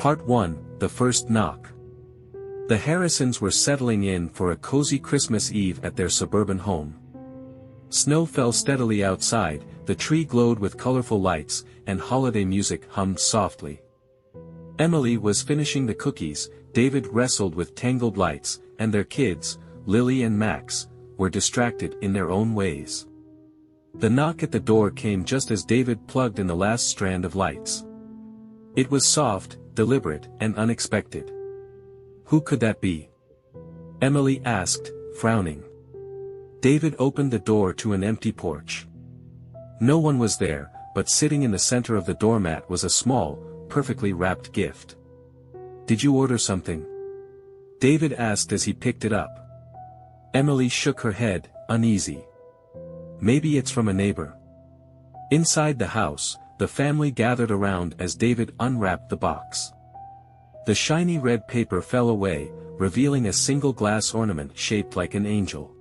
Part 1, The First Knock. The Harrisons were settling in for a cozy Christmas Eve at their suburban home. Snow fell steadily outside, the tree glowed with colorful lights, and holiday music hummed softly. Emily was finishing the cookies, David wrestled with tangled lights, and their kids, Lily and Max, were distracted in their own ways. The knock at the door came just as David plugged in the last strand of lights. It was soft, deliberate, and unexpected. "Who could that be?" Emily asked, frowning. David opened the door to an empty porch. No one was there, but sitting in the center of the doormat was a small, perfectly wrapped gift. "Did you order something?" David asked as he picked it up. Emily shook her head, uneasy. "Maybe it's from a neighbor." Inside the house, the family gathered around as David unwrapped the box. The shiny red paper fell away, revealing a single glass ornament shaped like an angel.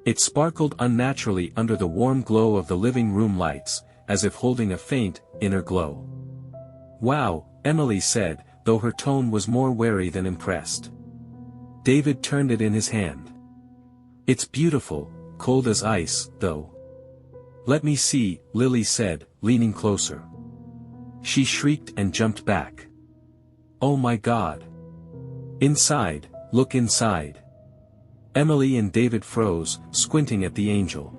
It sparkled unnaturally under the warm glow of the living room lights, as if holding a faint, inner glow. "Wow," Emily said, though her tone was more wary than impressed. David turned it in his hand. "It's beautiful, cold as ice, though." "Let me see," Lily said, leaning closer. She shrieked and jumped back. "Oh my God! Inside, look inside." Emily and David froze, squinting at the angel.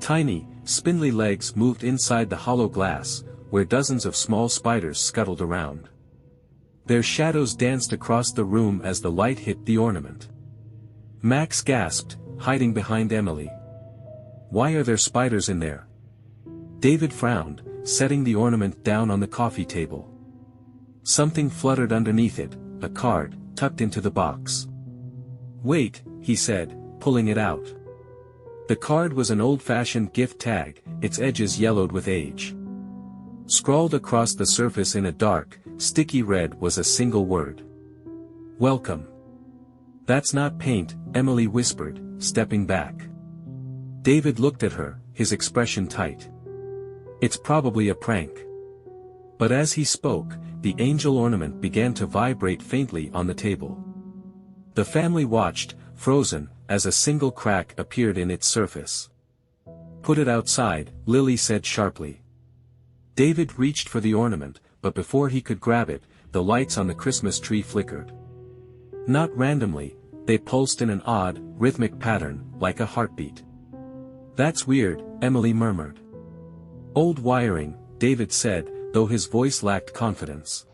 Tiny, spindly legs moved inside the hollow glass, where dozens of small spiders scuttled around. Their shadows danced across the room as the light hit the ornament. Max gasped, hiding behind Emily. "Why are there spiders in there?" David frowned, setting the ornament down on the coffee table. Something fluttered underneath it, a card, tucked into the box. "Wait," he said, pulling it out. The card was an old-fashioned gift tag, its edges yellowed with age. Scrawled across the surface in a dark, sticky red was a single word. "Welcome." "That's not paint," Emily whispered, stepping back. David looked at her, his expression tight. "It's probably a prank." But as he spoke, the angel ornament began to vibrate faintly on the table. The family watched, frozen, as a single crack appeared in its surface. "Put it outside," Lily said sharply. David reached for the ornament, but before he could grab it, the lights on the Christmas tree flickered. Not randomly, they pulsed in an odd, rhythmic pattern, like a heartbeat. "That's weird," Emily murmured. "Old wiring," David said, though his voice lacked confidence.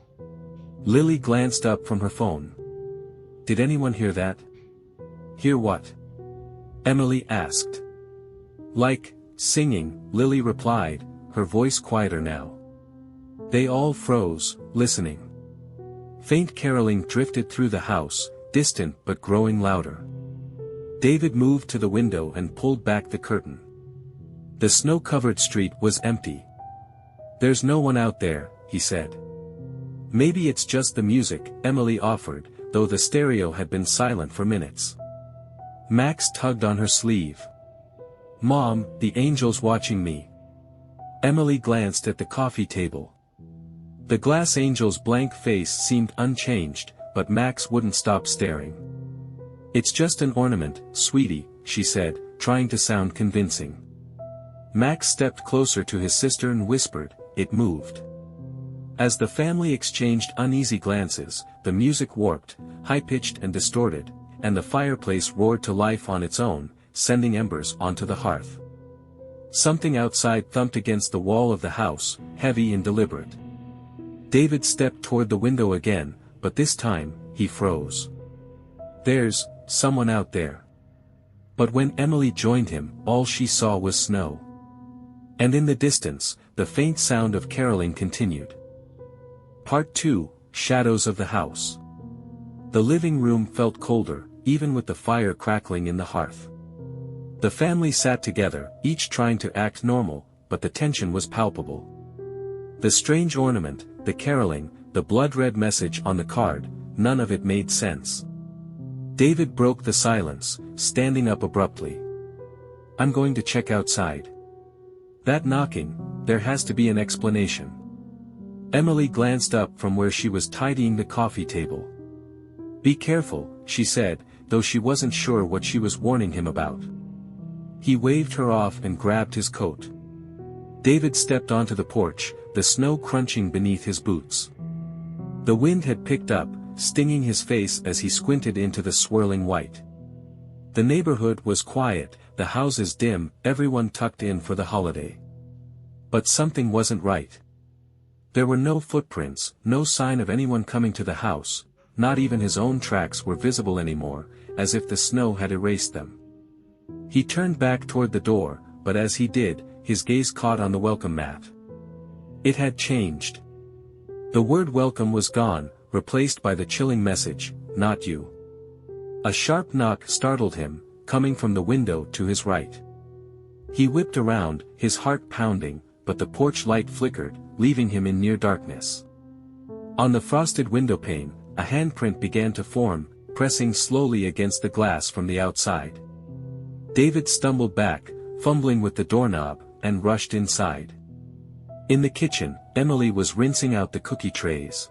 Lily glanced up from her phone. "Did anyone hear that?" "Hear what?" Emily asked. "Like, singing," Lily replied, her voice quieter now. They all froze, listening. Faint caroling drifted through the house, distant but growing louder. David moved to the window and pulled back the curtain. The snow-covered street was empty. "There's no one out there," he said. "Maybe it's just the music," Emily offered, though the stereo had been silent for minutes. Max tugged on her sleeve. "Mom, the angel's watching me." Emily glanced at the coffee table. The glass angel's blank face seemed unchanged, but Max wouldn't stop staring. "It's just an ornament, sweetie," she said, trying to sound convincing. Max stepped closer to his sister and whispered, "It moved." As the family exchanged uneasy glances, the music warped, high-pitched and distorted, and the fireplace roared to life on its own, sending embers onto the hearth. Something outside thumped against the wall of the house, heavy and deliberate. David stepped toward the window again, but this time, he froze. "There's someone out there." But when Emily joined him, all she saw was snow. And in the distance, the faint sound of caroling continued. Part 2, Shadows of the House. The living room felt colder, even with the fire crackling in the hearth. The family sat together, each trying to act normal, but the tension was palpable. The strange ornament, the caroling, the blood-red message on the card, none of it made sense. David broke the silence, standing up abruptly. "I'm going to check outside." "That knocking, there has to be an explanation." Emily glanced up from where she was tidying the coffee table. "Be careful," she said, though she wasn't sure what she was warning him about. He waved her off and grabbed his coat. David stepped onto the porch, the snow crunching beneath his boots. The wind had picked up, stinging his face as he squinted into the swirling white. The neighborhood was quiet, the houses dim, everyone tucked in for the holiday. But something wasn't right. There were no footprints, no sign of anyone coming to the house, not even his own tracks were visible anymore, as if the snow had erased them. He turned back toward the door, but as he did, his gaze caught on the welcome mat. It had changed. The word welcome was gone, replaced by the chilling message, "Not you." A sharp knock startled him, coming from the window to his right. He whipped around, his heart pounding, but the porch light flickered, leaving him in near darkness. On the frosted windowpane, a handprint began to form, pressing slowly against the glass from the outside. David stumbled back, fumbling with the doorknob, and rushed inside. In the kitchen, Emily was rinsing out the cookie trays.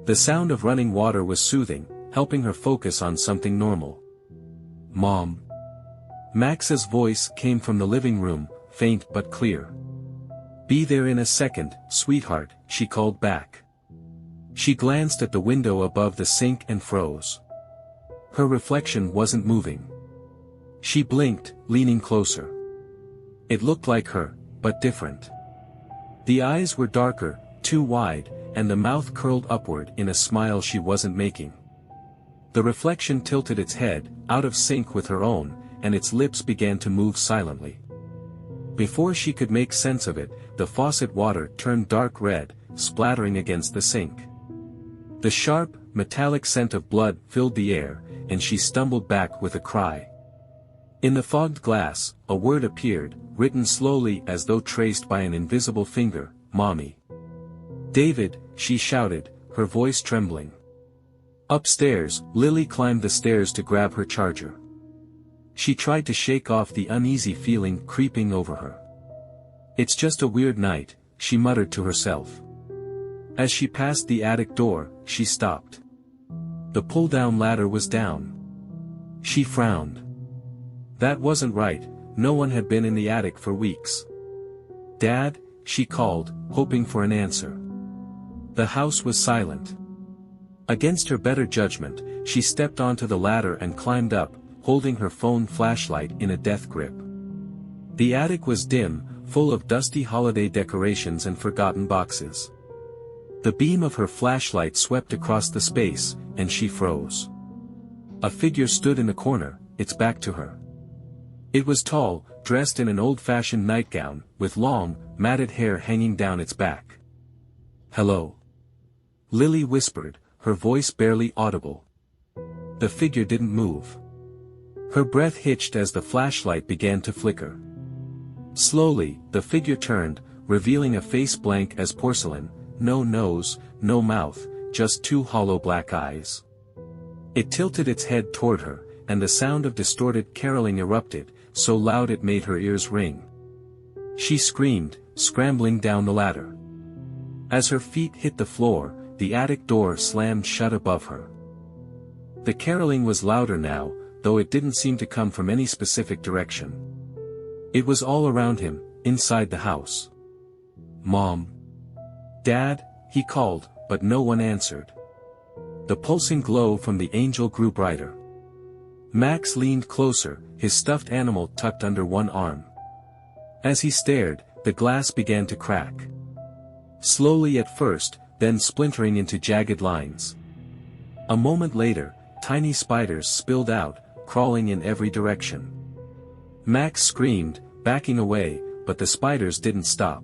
The sound of running water was soothing, helping her focus on something normal. "Mom." Max's voice came from the living room, faint but clear. "Be there in a second, sweetheart," she called back. She glanced at the window above the sink and froze. Her reflection wasn't moving. She blinked, leaning closer. It looked like her, but different. The eyes were darker, too wide, and the mouth curled upward in a smile she wasn't making. The reflection tilted its head, out of sync with her own, and its lips began to move silently. Before she could make sense of it, the faucet water turned dark red, splattering against the sink. The sharp, metallic scent of blood filled the air, and she stumbled back with a cry. In the fogged glass, a word appeared, written slowly as though traced by an invisible finger, "Mommy." "David," she shouted, her voice trembling. Upstairs, Lily climbed the stairs to grab her charger. She tried to shake off the uneasy feeling creeping over her. "It's just a weird night," she muttered to herself. As she passed the attic door, she stopped. The pull-down ladder was down. She frowned. That wasn't right, no one had been in the attic for weeks. "Dad?" she called, hoping for an answer. The house was silent. Against her better judgment, she stepped onto the ladder and climbed up, holding her phone flashlight in a death grip. The attic was dim, full of dusty holiday decorations and forgotten boxes. The beam of her flashlight swept across the space, and she froze. A figure stood in the corner, its back to her. It was tall, dressed in an old-fashioned nightgown, with long, matted hair hanging down its back. "Hello," Lily whispered, her voice barely audible. The figure didn't move. Her breath hitched as the flashlight began to flicker. Slowly, the figure turned, revealing a face blank as porcelain, no nose, no mouth, just two hollow black eyes. It tilted its head toward her, and the sound of distorted caroling erupted, so loud it made her ears ring. She screamed, scrambling down the ladder. As her feet hit the floor, the attic door slammed shut above her. The caroling was louder now, though it didn't seem to come from any specific direction. It was all around him, inside the house. "Mom." "Dad," he called, but no one answered. The pulsing glow from the angel grew brighter. Max leaned closer, his stuffed animal tucked under one arm. As he stared, the glass began to crack. Slowly at first, then splintering into jagged lines. A moment later, tiny spiders spilled out, crawling in every direction. Max screamed, backing away, but the spiders didn't stop.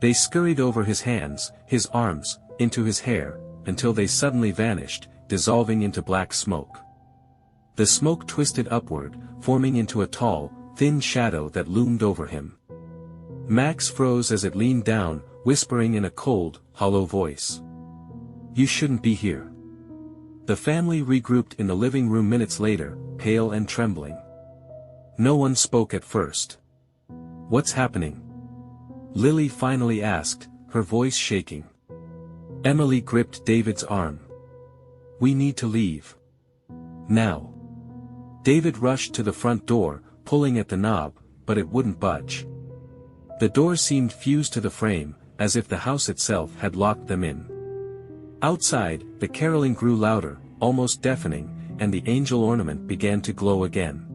They scurried over his hands, his arms, into his hair, until they suddenly vanished, dissolving into black smoke. The smoke twisted upward, forming into a tall, thin shadow that loomed over him. Max froze as it leaned down, whispering in a cold, hollow voice. "You shouldn't be here." The family regrouped in the living room minutes later, pale and trembling. No one spoke at first. "What's happening?" Lily finally asked, her voice shaking. Emily gripped David's arm. "We need to leave. Now." David rushed to the front door, pulling at the knob, but it wouldn't budge. The door seemed fused to the frame, as if the house itself had locked them in. Outside, the caroling grew louder, almost deafening, and the angel ornament began to glow again.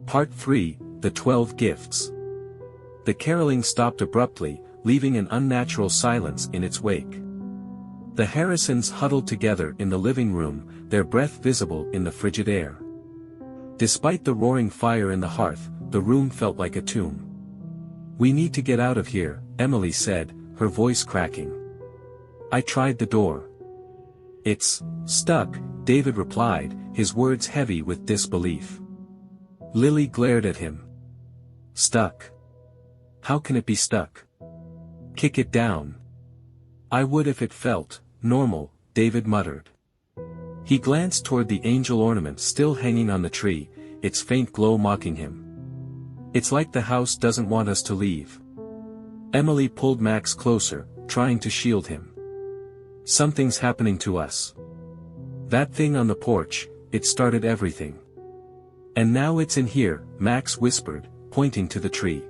Part 3, The 12 Gifts. The caroling stopped abruptly, leaving an unnatural silence in its wake. The Harrisons huddled together in the living room, their breath visible in the frigid air. Despite the roaring fire in the hearth, the room felt like a tomb. "We need to get out of here," Emily said, her voice cracking. "I tried the door. It's stuck," David replied, his words heavy with disbelief. Lily glared at him. "Stuck? How can it be stuck? Kick it down." "I would if it felt normal," David muttered. He glanced toward the angel ornament still hanging on the tree, its faint glow mocking him. "It's like the house doesn't want us to leave." Emily pulled Max closer, trying to shield him. "Something's happening to us. That thing on the porch, it started everything. And now it's in here," Max whispered, pointing to the tree.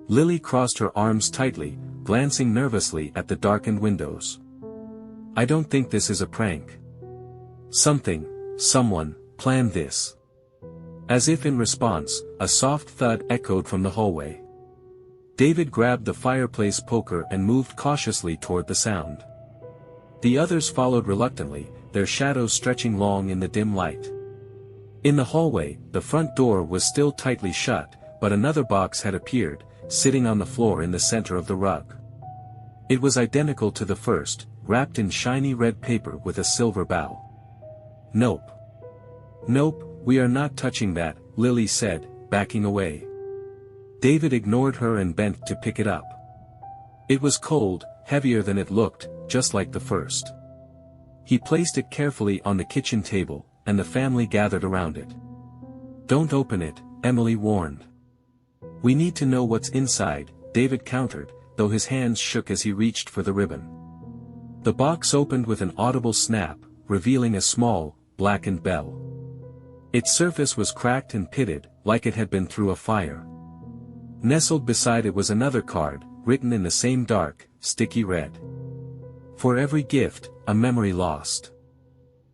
Lily crossed her arms tightly, glancing nervously at the darkened windows. "I don't think this is a prank. Someone, planned this." As if in response, a soft thud echoed from the hallway. David grabbed the fireplace poker and moved cautiously toward the sound. The others followed reluctantly, their shadows stretching long in the dim light. In the hallway, the front door was still tightly shut, but another box had appeared, sitting on the floor in the center of the rug. It was identical to the first, wrapped in shiny red paper with a silver bow. "Nope. Nope, we are not touching that," Lily said, backing away. David ignored her and bent to pick it up. It was cold, heavier than it looked, just like the first. He placed it carefully on the kitchen table, and the family gathered around it. "Don't open it," Emily warned. "We need to know what's inside," David countered, though his hands shook as he reached for the ribbon. The box opened with an audible snap, revealing a small, blackened bell. Its surface was cracked and pitted, like it had been through a fire. Nestled beside it was another card, written in the same dark, sticky red. "For every gift, a memory lost."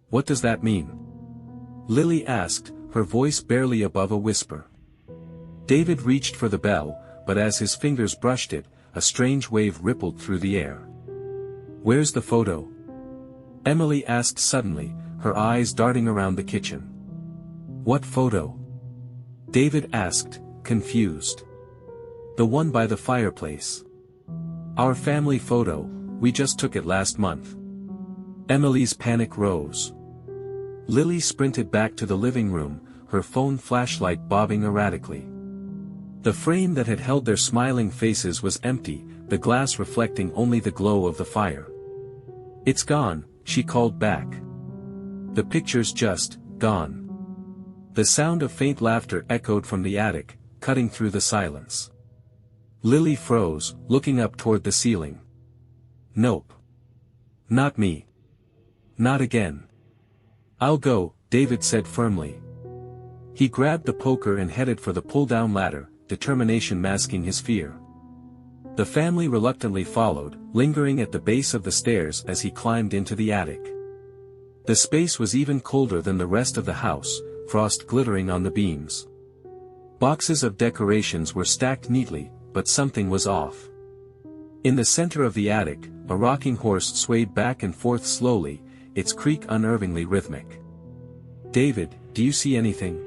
"What does that mean?" Lily asked, her voice barely above a whisper. David reached for the bell, but as his fingers brushed it, a strange wave rippled through the air. "Where's the photo?" Emily asked suddenly, her eyes darting around the kitchen. "What photo?" David asked, confused. "The one by the fireplace. Our family photo, we just took it last month." Emily's panic rose. Lily sprinted back to the living room, her phone flashlight bobbing erratically. The frame that had held their smiling faces was empty, the glass reflecting only the glow of the fire. "It's gone," she called back. "The picture's just gone." The sound of faint laughter echoed from the attic, cutting through the silence. Lily froze, looking up toward the ceiling. "Nope. Not me. Not again." "I'll go," David said firmly. He grabbed the poker and headed for the pull-down ladder, determination masking his fear. The family reluctantly followed, lingering at the base of the stairs as he climbed into the attic. The space was even colder than the rest of the house, frost glittering on the beams. Boxes of decorations were stacked neatly, but something was off. In the center of the attic, a rocking horse swayed back and forth slowly, its creak unnervingly rhythmic. "David, do you see anything?"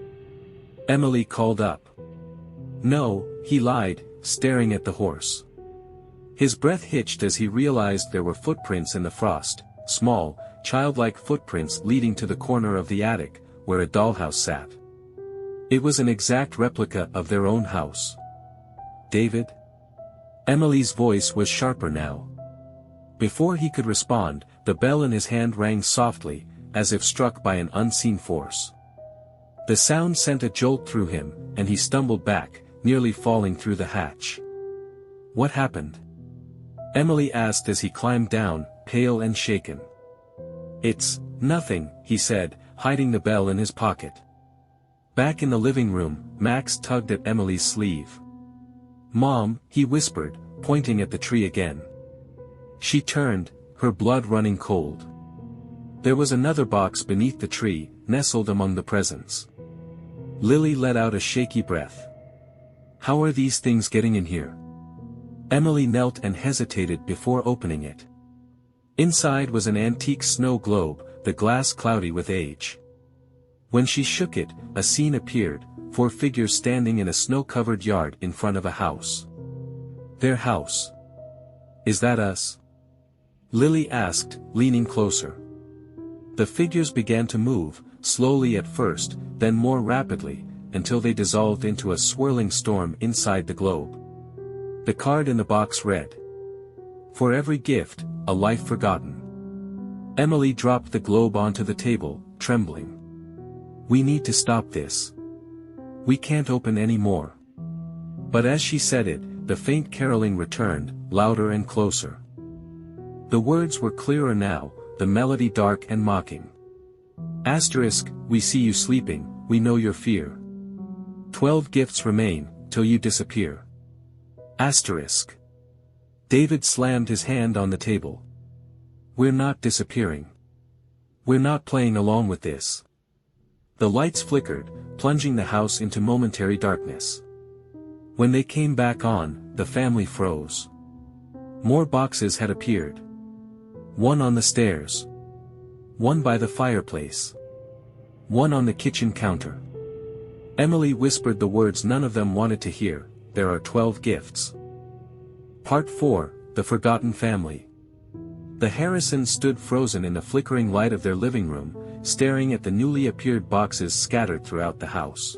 Emily called up. "No," he lied, staring at the horse. His breath hitched as he realized there were footprints in the frost, small, childlike footprints leading to the corner of the attic, where a dollhouse sat. It was an exact replica of their own house. "David?" Emily's voice was sharper now. Before he could respond, the bell in his hand rang softly, as if struck by an unseen force. The sound sent a jolt through him, and he stumbled back, nearly falling through the hatch. "What happened?" Emily asked as he climbed down, pale and shaken. "It's nothing," he said, hiding the bell in his pocket. Back in the living room, Max tugged at Emily's sleeve. "Mom," he whispered, pointing at the tree again. She turned, her blood running cold. There was another box beneath the tree, nestled among the presents. Lily let out a shaky breath. "How are these things getting in here?" Emily knelt and hesitated before opening it. Inside was an antique snow globe, the glass cloudy with age. When she shook it, a scene appeared, 4 figures standing in a snow-covered yard in front of a house. Their house. "Is that us?" Lily asked, leaning closer. The figures began to move, slowly at first, then more rapidly, until they dissolved into a swirling storm inside the globe. The card in the box read, "For every gift, a life forgotten." Emily dropped the globe onto the table, trembling. "We need to stop this. We can't open any more." But as she said it, the faint caroling returned, louder and closer. The words were clearer now, the melody dark and mocking. Asterisk, "We see you sleeping, we know your fear. 12 gifts remain, till you disappear." Asterisk. David slammed his hand on the table. "We're not disappearing. We're not playing along with this." The lights flickered, plunging the house into momentary darkness. When they came back on, the family froze. More boxes had appeared. One on the stairs. One by the fireplace. One on the kitchen counter. Emily whispered the words none of them wanted to hear, "There are 12 gifts." Part 4, The Forgotten Family. The Harrisons stood frozen in the flickering light of their living room, staring at the newly appeared boxes scattered throughout the house.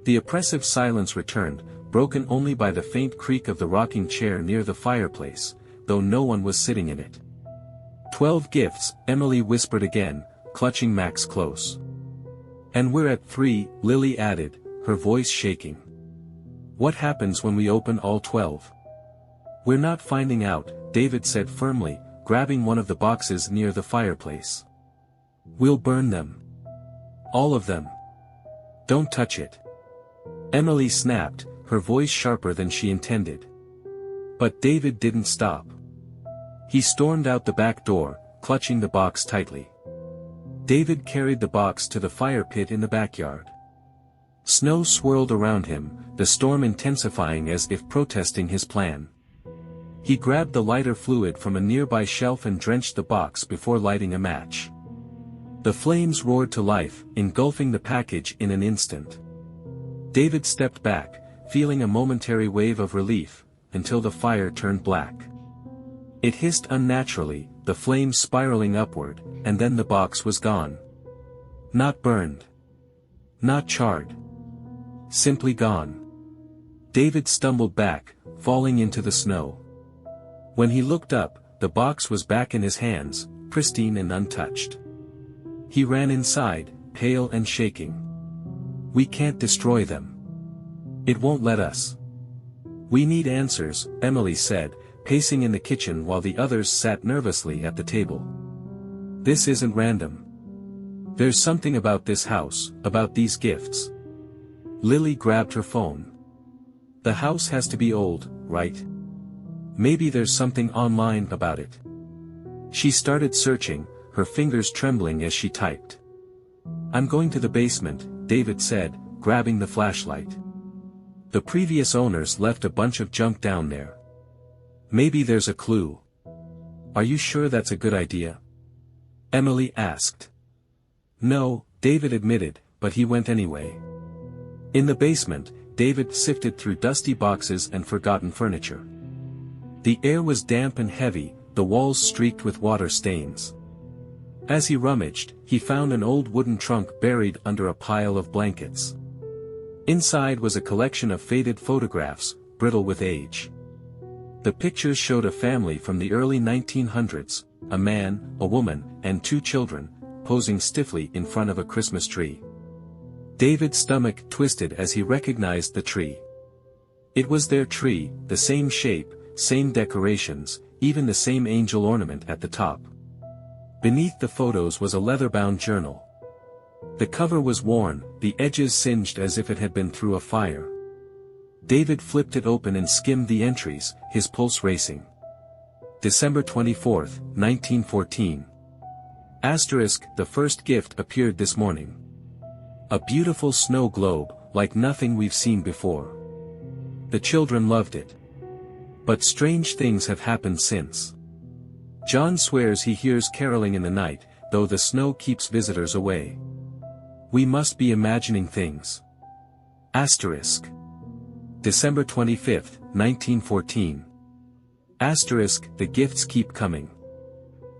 The oppressive silence returned, broken only by the faint creak of the rocking chair near the fireplace, though no one was sitting in it. 12 gifts, Emily whispered again, clutching Max close. "And we're at 3, Lily added, her voice shaking. "What happens when we open all 12? "We're not finding out," David said firmly, grabbing one of the boxes near the fireplace. "We'll burn them. All of them. Don't touch it." Emily snapped, her voice sharper than she intended. But David didn't stop. He stormed out the back door, clutching the box tightly. David carried the box to the fire pit in the backyard. Snow swirled around him, the storm intensifying as if protesting his plan. He grabbed the lighter fluid from a nearby shelf and drenched the box before lighting a match. The flames roared to life, engulfing the package in an instant. David stepped back, feeling a momentary wave of relief, until the fire turned black. It hissed unnaturally, the flames spiraling upward, and then the box was gone. Not burned. Not charred. Simply gone. David stumbled back, falling into the snow. When he looked up, the box was back in his hands, pristine and untouched. He ran inside, pale and shaking. "We can't destroy them. It won't let us." "We need answers," Emily said, pacing in the kitchen while the others sat nervously at the table. "This isn't random. There's something about this house, about these gifts." Lily grabbed her phone. "The house has to be old, right? Maybe there's something online about it." She started searching, her fingers trembling as she typed. "I'm going to the basement," David said, grabbing the flashlight. "The previous owners left a bunch of junk down there. Maybe there's a clue." "Are you sure that's a good idea?" Emily asked. "No," David admitted, but he went anyway. In the basement, David sifted through dusty boxes and forgotten furniture. The air was damp and heavy, the walls streaked with water stains. As he rummaged, he found an old wooden trunk buried under a pile of blankets. Inside was a collection of faded photographs, brittle with age. The pictures showed a family from the early 1900s, a man, a woman, and 2 children, posing stiffly in front of a Christmas tree. David's stomach twisted as he recognized the tree. It was their tree, the same shape, same decorations, even the same angel ornament at the top. Beneath the photos was a leather-bound journal. The cover was worn, the edges singed as if it had been through a fire. David flipped it open and skimmed the entries, his pulse racing. December 24, 1914. Asterisk, the first gift appeared this morning. A beautiful snow globe, like nothing we've seen before. The children loved it. But strange things have happened since. John swears he hears caroling in the night, though the snow keeps visitors away. We must be imagining things. Asterisk. December 25, 1914. Asterisk, the gifts keep coming.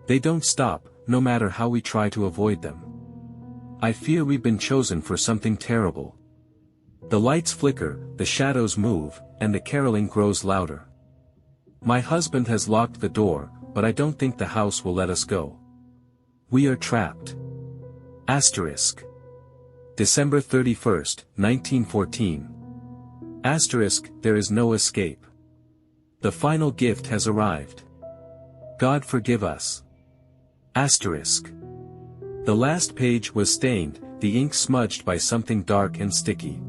They don't stop, no matter how we try to avoid them. I fear we've been chosen for something terrible. The lights flicker, the shadows move, and the caroling grows louder. My husband has locked the door, but I don't think the house will let us go. We are trapped. Asterisk. December 31, 1914. Asterisk, there is no escape. The final gift has arrived. God forgive us. Asterisk. The last page was stained, the ink smudged by something dark and sticky.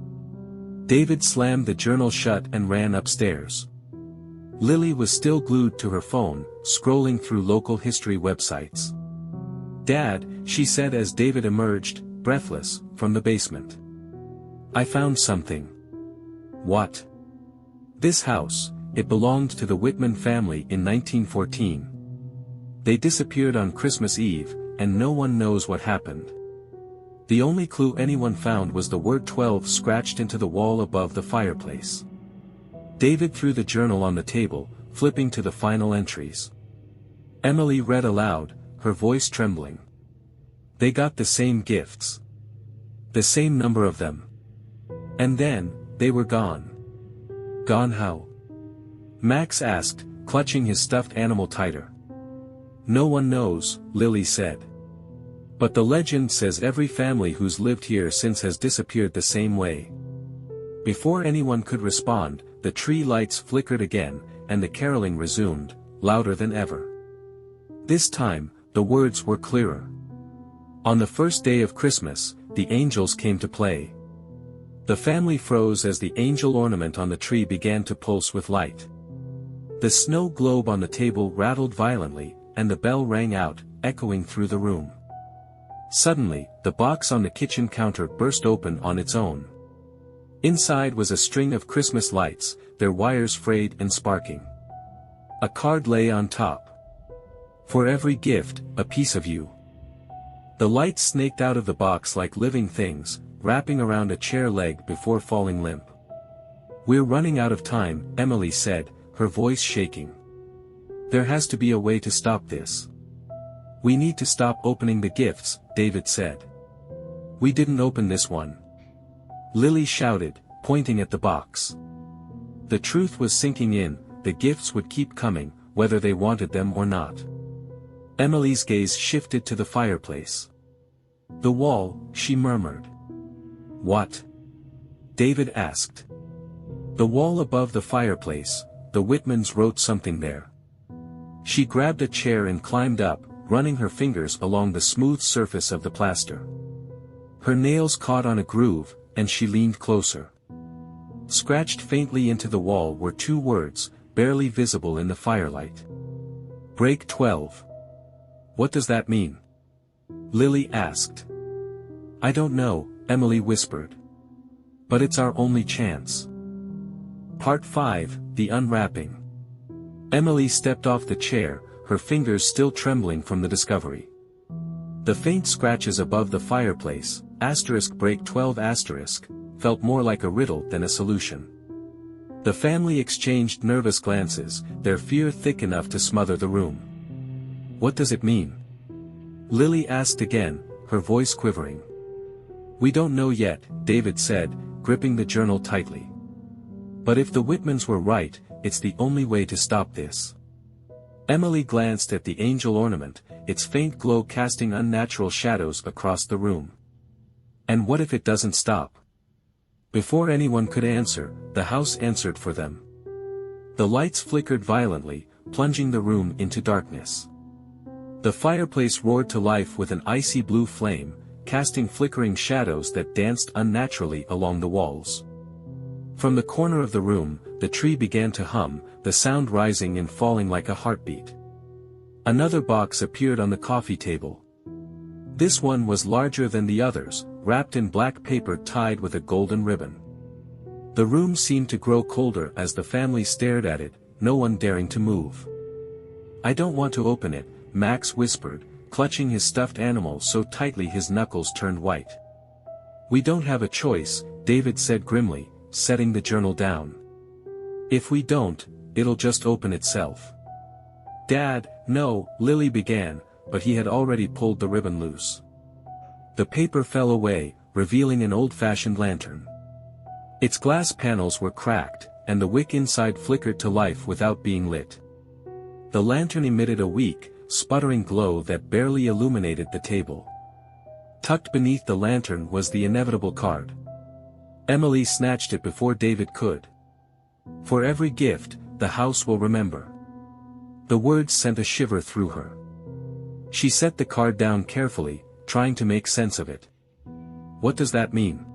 David slammed the journal shut and ran upstairs. Lily was still glued to her phone, scrolling through local history websites. Dad, she said as David emerged, breathless, from the basement. I found something. What? This house, it belonged to the Whitman family in 1914. They disappeared on Christmas Eve, and no one knows what happened. The only clue anyone found was the word 12 scratched into the wall above the fireplace. David threw the journal on the table, flipping to the final entries. Emily read aloud, her voice trembling. They got the same gifts. The same number of them. And then, they were gone. Gone how? Max asked, clutching his stuffed animal tighter. No one knows, Lily said. But the legend says every family who's lived here since has disappeared the same way. Before anyone could respond, the tree lights flickered again, and the caroling resumed, louder than ever. This time, the words were clearer. On the first day of Christmas, the angels came to play. The family froze as the angel ornament on the tree began to pulse with light. The snow globe on the table rattled violently, and the bell rang out, echoing through the room. Suddenly, the box on the kitchen counter burst open on its own. Inside was a string of Christmas lights, their wires frayed and sparking. A card lay on top. For every gift, a piece of you. The lights snaked out of the box like living things, wrapping around a chair leg before falling limp. We're running out of time, Emily said, her voice shaking. There has to be a way to stop this. We need to stop opening the gifts, David said. We didn't open this one. Lily shouted, pointing at the box. The truth was sinking in, the gifts would keep coming, whether they wanted them or not. Emily's gaze shifted to the fireplace. The wall, she murmured. What? David asked. The wall above the fireplace, the Whitmans wrote something there. She grabbed a chair and climbed up, running her fingers along the smooth surface of the plaster. Her nails caught on a groove, and she leaned closer. Scratched faintly into the wall were two words, barely visible in the firelight. Break 12. What does that mean? Lily asked. I don't know, Emily whispered. But it's our only chance. Part 5, The Unwrapping. Emily stepped off the chair, her fingers still trembling from the discovery. The faint scratches above the fireplace, break 12 felt more like a riddle than a solution. The family exchanged nervous glances, their fear thick enough to smother the room. What does it mean? Lily asked again, her voice quivering. We don't know yet, David said, gripping the journal tightly. But if the Whitmans were right, it's the only way to stop this. Emily glanced at the angel ornament, its faint glow casting unnatural shadows across the room. And what if it doesn't stop? Before anyone could answer, the house answered for them. The lights flickered violently, plunging the room into darkness. The fireplace roared to life with an icy blue flame, casting flickering shadows that danced unnaturally along the walls. From the corner of the room, the tree began to hum, the sound rising and falling like a heartbeat. Another box appeared on the coffee table. This one was larger than the others, wrapped in black paper tied with a golden ribbon. The room seemed to grow colder as the family stared at it, no one daring to move. "I don't want to open it," Max whispered, clutching his stuffed animal so tightly his knuckles turned white. "We don't have a choice," David said grimly, setting the journal down. "If we don't, it'll just open itself." "Dad, no," Lily began, but he had already pulled the ribbon loose. The paper fell away, revealing an old-fashioned lantern. Its glass panels were cracked, and the wick inside flickered to life without being lit. The lantern emitted a weak, sputtering glow that barely illuminated the table. Tucked beneath the lantern was the inevitable card. Emily snatched it before David could. "For every gift, the house will remember." The words sent a shiver through her. She set the card down carefully, trying to make sense of it. "What does that mean?"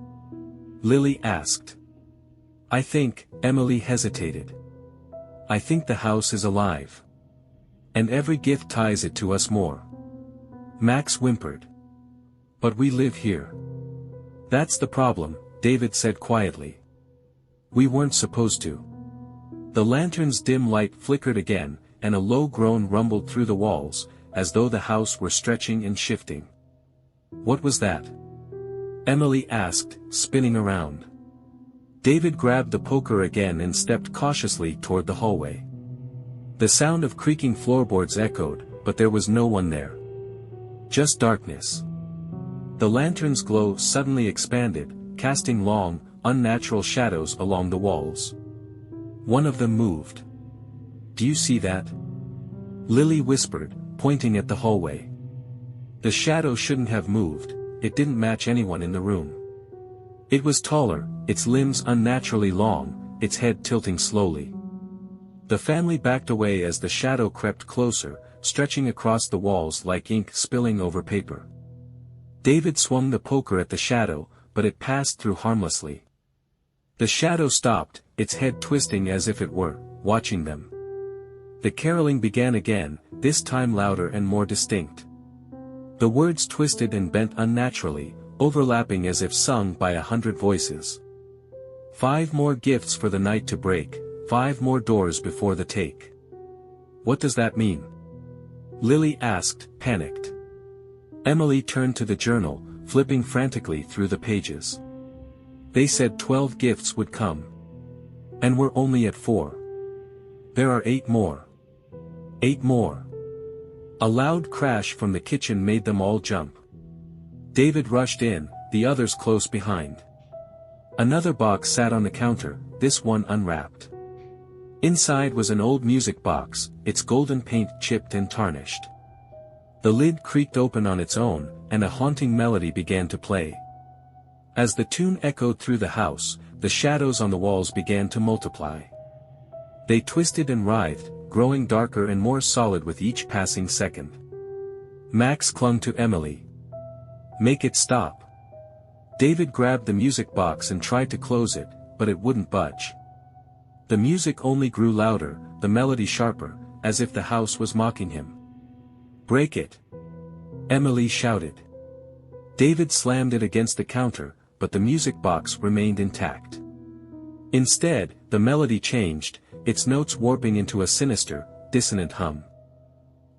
Lily asked. "I think," Emily hesitated. "I think the house is alive. And every gift ties it to us more." Max whimpered. "But we live here." "That's the problem," David said quietly. "We weren't supposed to." The lantern's dim light flickered again, and a low groan rumbled through the walls, as though the house were stretching and shifting. "What was that?" Emily asked, spinning around. David grabbed the poker again and stepped cautiously toward the hallway. The sound of creaking floorboards echoed, but there was no one there. Just darkness. The lantern's glow suddenly expanded, casting long, unnatural shadows along the walls. One of them moved. "Do you see that?" Lily whispered, pointing at the hallway. The shadow shouldn't have moved, it didn't match anyone in the room. It was taller, its limbs unnaturally long, its head tilting slowly. The family backed away as the shadow crept closer, stretching across the walls like ink spilling over paper. David swung the poker at the shadow, but it passed through harmlessly. The shadow stopped, its head twisting as if it were watching them. The caroling began again, this time louder and more distinct. The words twisted and bent unnaturally, overlapping as if sung by 100 voices. 5 more gifts for the night to break, 5 more doors before the take. "What does that mean?" Lily asked, panicked. Emily turned to the journal, flipping frantically through the pages. "They said 12 gifts would come. And we're only at 4. There are 8 more. 8 more." A loud crash from the kitchen made them all jump. David rushed in, the others close behind. Another box sat on the counter, this one unwrapped. Inside was an old music box, its golden paint chipped and tarnished. The lid creaked open on its own, and a haunting melody began to play. As the tune echoed through the house, the shadows on the walls began to multiply. They twisted and writhed, growing darker and more solid with each passing second. Max clung to Emily. "Make it stop." David grabbed the music box and tried to close it, but it wouldn't budge. The music only grew louder, the melody sharper, as if the house was mocking him. "Break it!" Emily shouted. David slammed it against the counter, but the music box remained intact. Instead, the melody changed, its notes warping into a sinister, dissonant hum.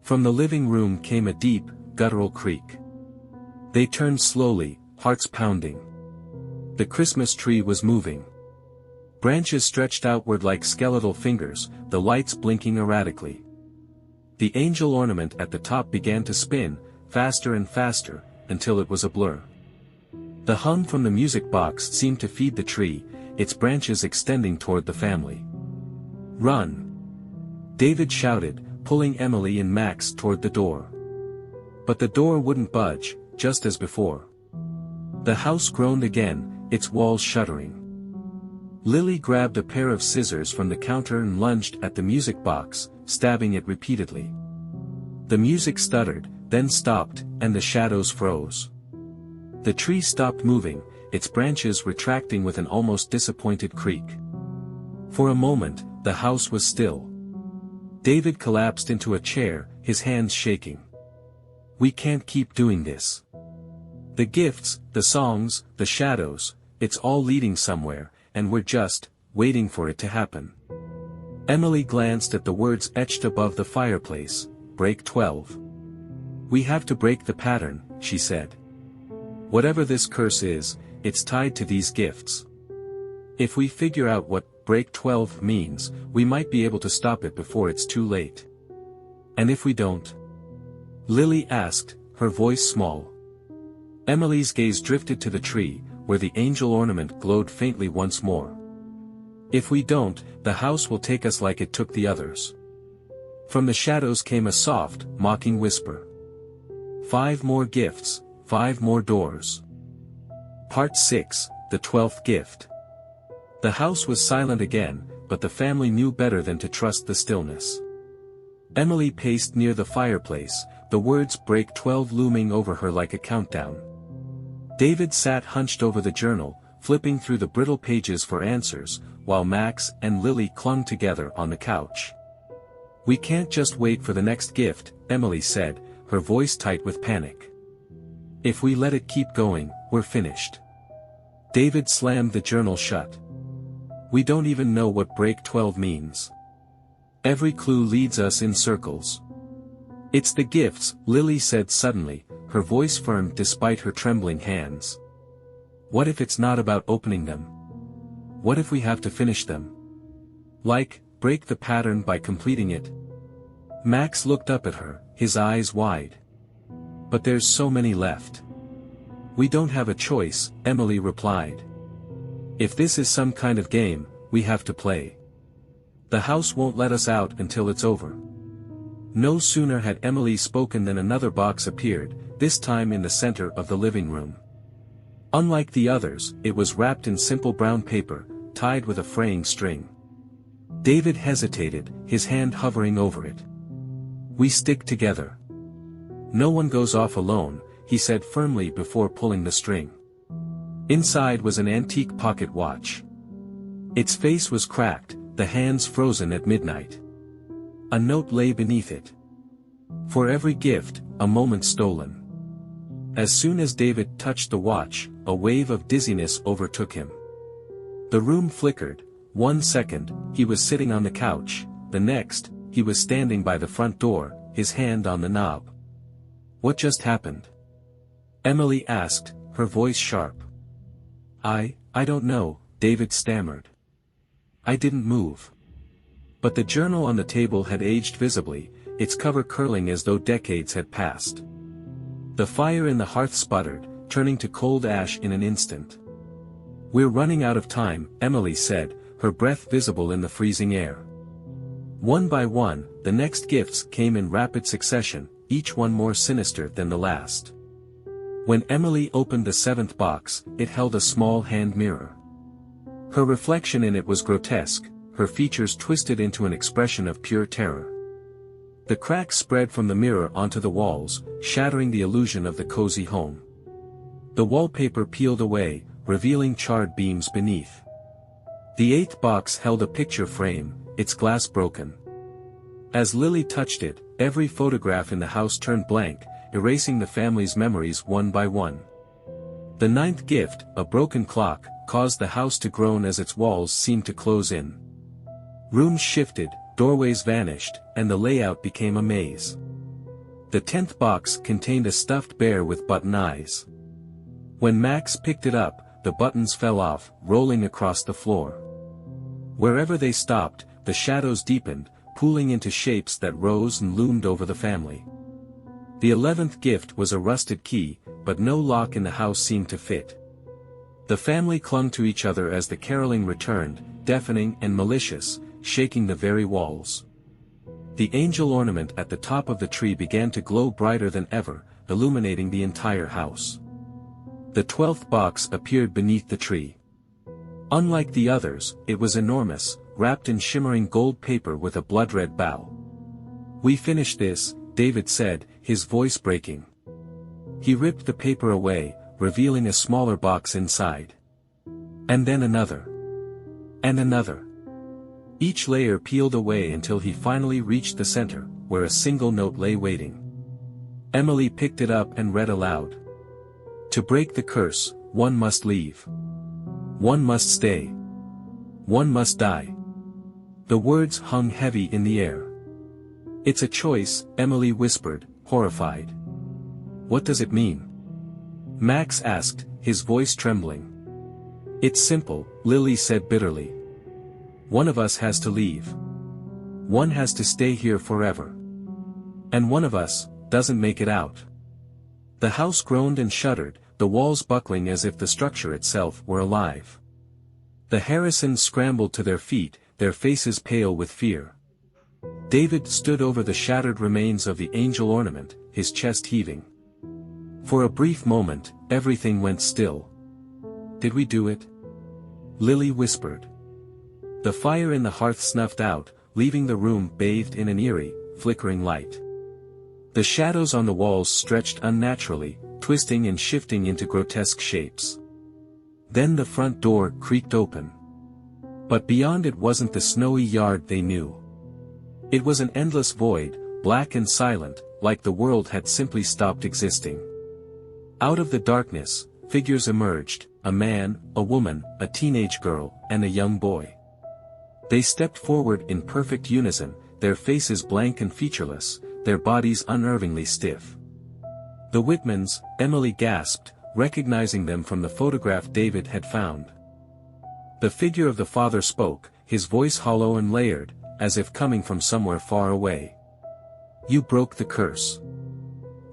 From the living room came a deep, guttural creak. They turned slowly, hearts pounding. The Christmas tree was moving. Branches stretched outward like skeletal fingers, the lights blinking erratically. The angel ornament at the top began to spin, faster and faster, until it was a blur. The hum from the music box seemed to feed the tree, its branches extending toward the family. "Run!" David shouted, pulling Emily and Max toward the door. But the door wouldn't budge, just as before. The house groaned again, its walls shuddering. Lily grabbed a pair of scissors from the counter and lunged at the music box, stabbing it repeatedly. The music stuttered, then stopped, and the shadows froze. The tree stopped moving, its branches retracting with an almost disappointed creak. For a moment, the house was still. David collapsed into a chair, his hands shaking. We can't keep doing this. The gifts, the songs, the shadows, it's all leading somewhere, and we're just waiting for it to happen. Emily glanced at the words etched above the fireplace, break 12. We have to break the pattern, she said. Whatever this curse is, it's tied to these gifts. If we figure out what break 12 means, we might be able to stop it before it's too late. And if we don't? Lily asked, her voice small. Emily's gaze drifted to the tree, where the angel ornament glowed faintly once more. If we don't, the house will take us like it took the others. From the shadows came a soft, mocking whisper. 5 more gifts, 5 more doors. Part 6, the 12th gift. The house was silent again, but the family knew better than to trust the stillness. Emily paced near the fireplace, the words break 12 looming over her like a countdown. David sat hunched over the journal, flipping through the brittle pages for answers, while Max and Lily clung together on the couch. We can't just wait for the next gift, Emily said, her voice tight with panic. If we let it keep going, we're finished. David slammed the journal shut. We don't even know what break 12 means. Every clue leads us in circles. It's the gifts, Lily said suddenly, her voice firm despite her trembling hands. What if it's not about opening them? What if we have to finish them? Like, break the pattern by completing it? Max looked up at her, his eyes wide. But there's so many left. We don't have a choice, Emily replied. If this is some kind of game, we have to play. The house won't let us out until it's over. No sooner had Emily spoken than another box appeared, this time in the center of the living room. Unlike the others, it was wrapped in simple brown paper, tied with a fraying string. David hesitated, his hand hovering over it. We stick together. No one goes off alone, he said firmly before pulling the string. Inside was an antique pocket watch. Its face was cracked, the hands frozen at midnight. A note lay beneath it. For every gift, a moment stolen. As soon as David touched the watch, a wave of dizziness overtook him. The room flickered. 1 second, he was sitting on the couch, the next, he was standing by the front door, his hand on the knob. What just happened? Emily asked, her voice sharp. I don't know, David stammered. I didn't move. But the journal on the table had aged visibly, its cover curling as though decades had passed. The fire in the hearth sputtered, turning to cold ash in an instant. We're running out of time, Emily said, her breath visible in the freezing air. One by one, the next gifts came in rapid succession, each one more sinister than the last. When Emily opened the 7th box, it held a small hand mirror. Her reflection in it was grotesque, her features twisted into an expression of pure terror. The cracks spread from the mirror onto the walls, shattering the illusion of the cozy home. The wallpaper peeled away, revealing charred beams beneath. The 8th box held a picture frame, its glass broken. As Lily touched it, every photograph in the house turned blank, erasing the family's memories one by one. The 9th gift, a broken clock, caused the house to groan as its walls seemed to close in. Rooms shifted, doorways vanished, and the layout became a maze. The 10th box contained a stuffed bear with button eyes. When Max picked it up, the buttons fell off, rolling across the floor. Wherever they stopped, the shadows deepened, pooling into shapes that rose and loomed over the family. The 11th gift was a rusted key, but no lock in the house seemed to fit. The family clung to each other as the caroling returned, deafening and malicious, shaking the very walls. The angel ornament at the top of the tree began to glow brighter than ever, illuminating the entire house. The 12th box appeared beneath the tree. Unlike the others, it was enormous, wrapped in shimmering gold paper with a blood-red bow. "We finished this," David said, his voice breaking. He ripped the paper away, revealing a smaller box inside. And then another. And another. Each layer peeled away until he finally reached the center, where a single note lay waiting. Emily picked it up and read aloud. "To break the curse, one must leave. One must stay. One must die." The words hung heavy in the air. "It's a choice," Emily whispered, horrified. "What does it mean?" Max asked, his voice trembling. "It's simple," Lily said bitterly. "One of us has to leave. One has to stay here forever. And one of us doesn't make it out." The house groaned and shuddered, the walls buckling as if the structure itself were alive. The Harrisons scrambled to their feet, their faces pale with fear. David stood over the shattered remains of the angel ornament, his chest heaving. For a brief moment, everything went still. "Did we do it?" Lily whispered. The fire in the hearth snuffed out, leaving the room bathed in an eerie, flickering light. The shadows on the walls stretched unnaturally, twisting and shifting into grotesque shapes. Then the front door creaked open. But beyond it wasn't the snowy yard they knew. It was an endless void, black and silent, like the world had simply stopped existing. Out of the darkness, figures emerged, a man, a woman, a teenage girl, and a young boy. They stepped forward in perfect unison, their faces blank and featureless, their bodies unnervingly stiff. "The Whitmans," Emily gasped, recognizing them from the photograph David had found. The figure of the father spoke, his voice hollow and layered, as if coming from somewhere far away. "You broke the curse."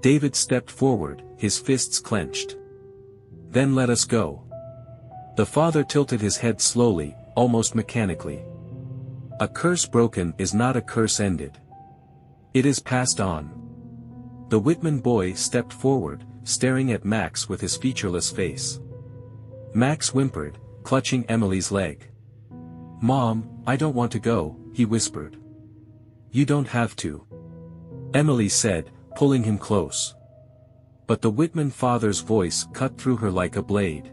David stepped forward, his fists clenched. "Then let us go." The father tilted his head slowly, almost mechanically. "A curse broken is not a curse ended. It is passed on." The Whitman boy stepped forward, staring at Max with his featureless face. Max whimpered, clutching Emily's leg. "Mom, I don't want to go," he whispered. "You don't have to," Emily said, pulling him close. But the Whitman father's voice cut through her like a blade.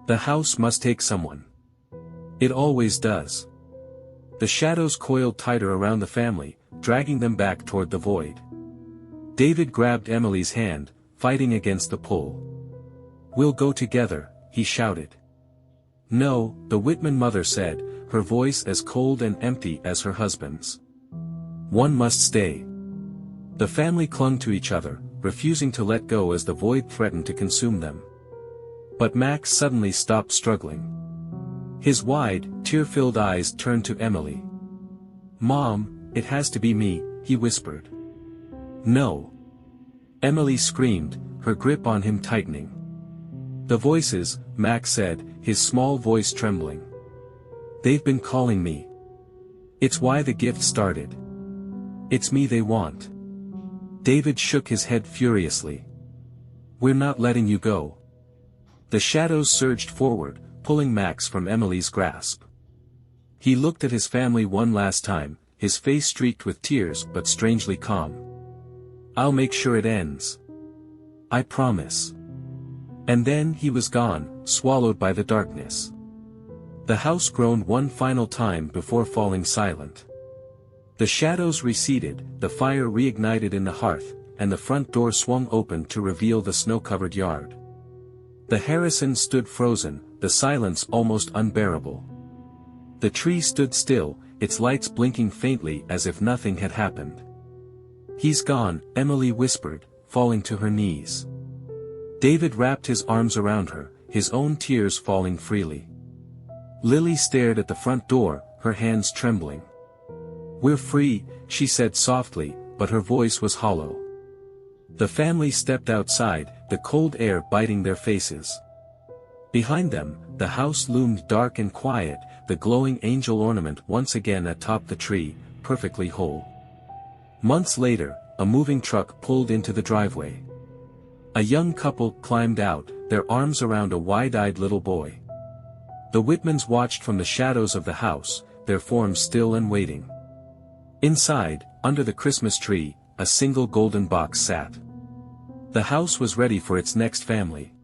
"The house must take someone. It always does." The shadows coiled tighter around the family, dragging them back toward the void. David grabbed Emily's hand, fighting against the pull. "We'll go together," he shouted. "No," the Whitman mother said, her voice as cold and empty as her husband's. "One must stay." The family clung to each other, refusing to let go as the void threatened to consume them. But Max suddenly stopped struggling. His wide, tear-filled eyes turned to Emily. "Mom, it has to be me," he whispered. "No." Emily screamed, her grip on him tightening. "The voices," Max said, his small voice trembling. "They've been calling me. It's why the gift started. It's me they want." David shook his head furiously. "We're not letting you go." The shadows surged forward, pulling Max from Emily's grasp. He looked at his family one last time, his face streaked with tears but strangely calm. "I'll make sure it ends. I promise." And then he was gone, swallowed by the darkness. The house groaned one final time before falling silent. The shadows receded, the fire reignited in the hearth, and the front door swung open to reveal the snow-covered yard. The Harrisons stood frozen, the silence almost unbearable. The tree stood still, its lights blinking faintly as if nothing had happened. "He's gone," Emily whispered, falling to her knees. David wrapped his arms around her, his own tears falling freely. Lily stared at the front door, her hands trembling. "We're free," she said softly, but her voice was hollow. The family stepped outside, the cold air biting their faces. Behind them, the house loomed dark and quiet, the glowing angel ornament once again atop the tree, perfectly whole. Months later, a moving truck pulled into the driveway. A young couple climbed out, their arms around a wide-eyed little boy. The Whitmans watched from the shadows of the house, their forms still and waiting. Inside, under the Christmas tree, a single golden box sat. The house was ready for its next family.